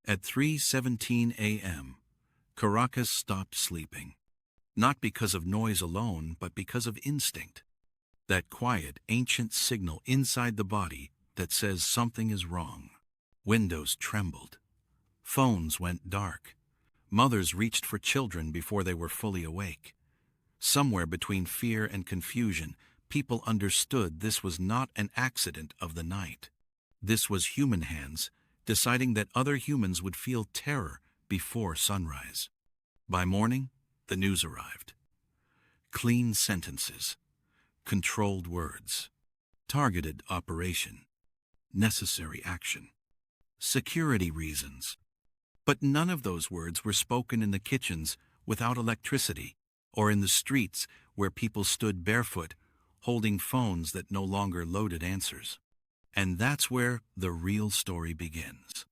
At 3:17 a.m., Caracas stopped sleeping, not because of noise alone, but because of instinct. That quiet, ancient signal inside the body that says something is wrong. Windows trembled. Phones went dark. Mothers reached for children before they were fully awake. Somewhere between fear and confusion, people understood this was not an accident of the night. This was human hands deciding that other humans would feel terror before sunrise. By morning, the news arrived. Clean sentences, controlled words, targeted operation, necessary action, security reasons. But none of those words were spoken in the kitchens without electricity, or in the streets where people stood barefoot, holding phones that no longer loaded answers. And that's where the real story begins.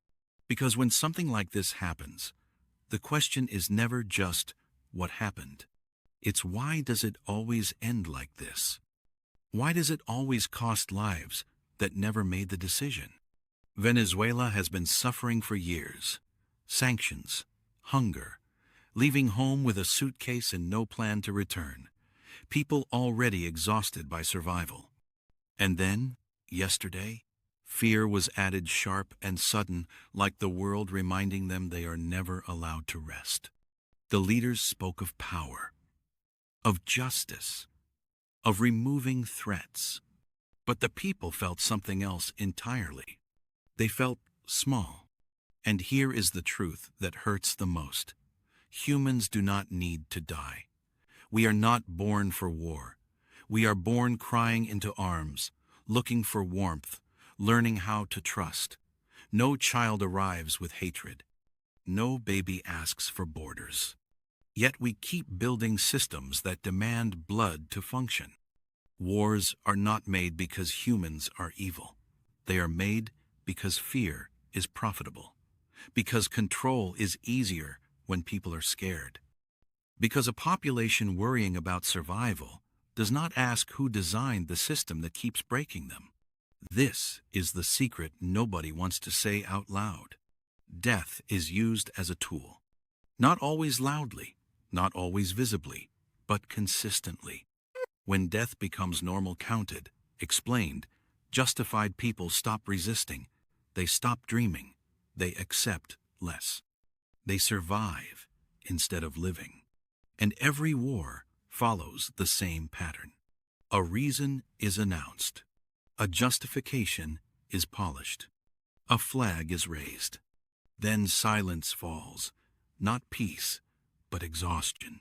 Because when something like this happens, the question is never just what happened. It's why does it always end like this? Why does it always cost lives that never made the decision? Venezuela has been suffering for years. Sanctions, hunger, leaving home with a suitcase and no plan to return. People already exhausted by survival. And then, yesterday, fear was added sharp and sudden, like the world reminding them they are never allowed to rest. The leaders spoke of power, of justice, of removing threats. But the people felt something else entirely. They felt small. And here is the truth that hurts the most. Humans do not need to die. We are not born for war. We are born crying into arms, looking for warmth, learning how to trust. No child arrives with hatred. No baby asks for borders. Yet we keep building systems that demand blood to function. Wars are not made because humans are evil. They are made because fear is profitable. Because control is easier when people are scared. Because a population worrying about survival does not ask who designed the system that keeps breaking them. This is the secret nobody wants to say out loud. Death is used as a tool. Not always loudly, not always visibly, but consistently. When death becomes normal, counted, explained, justified, people stop resisting. They stop dreaming. They accept less. They survive instead of living. And every war follows the same pattern. A reason is announced. A justification is polished. A flag is raised. Then silence falls. Not peace, but exhaustion.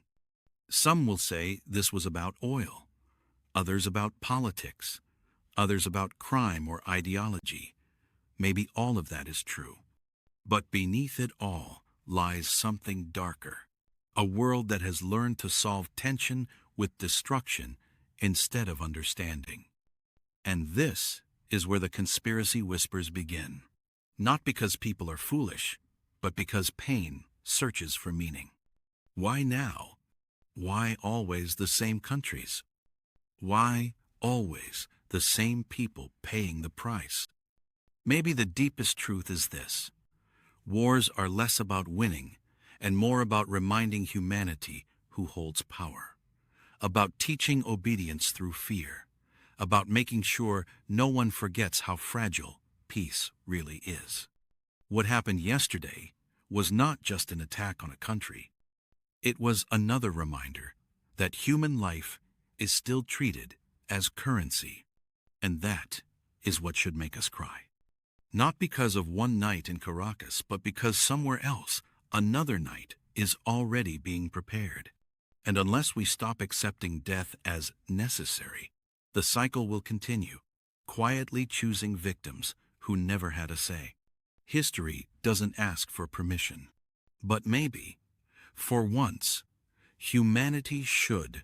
Some will say this was about oil. Others about politics. Others about crime or ideology. Maybe all of that is true. But beneath it all lies something darker. A world that has learned to solve tension with destruction instead of understanding. And this is where the conspiracy whispers begin. Not because people are foolish, but because pain searches for meaning. Why now? Why always the same countries? Why always the same people paying the price? Maybe the deepest truth is this. Wars are less about winning and more about reminding humanity who holds power. About teaching obedience through fear. About making sure no one forgets how fragile peace really is. What happened yesterday was not just an attack on a country. It was another reminder that human life is still treated as currency. And that is what should make us cry. Not because of one night in Caracas, but because somewhere else, another night is already being prepared. And unless we stop accepting death as necessary, the cycle will continue, quietly choosing victims who never had a say. History doesn't ask for permission. But maybe, for once, humanity should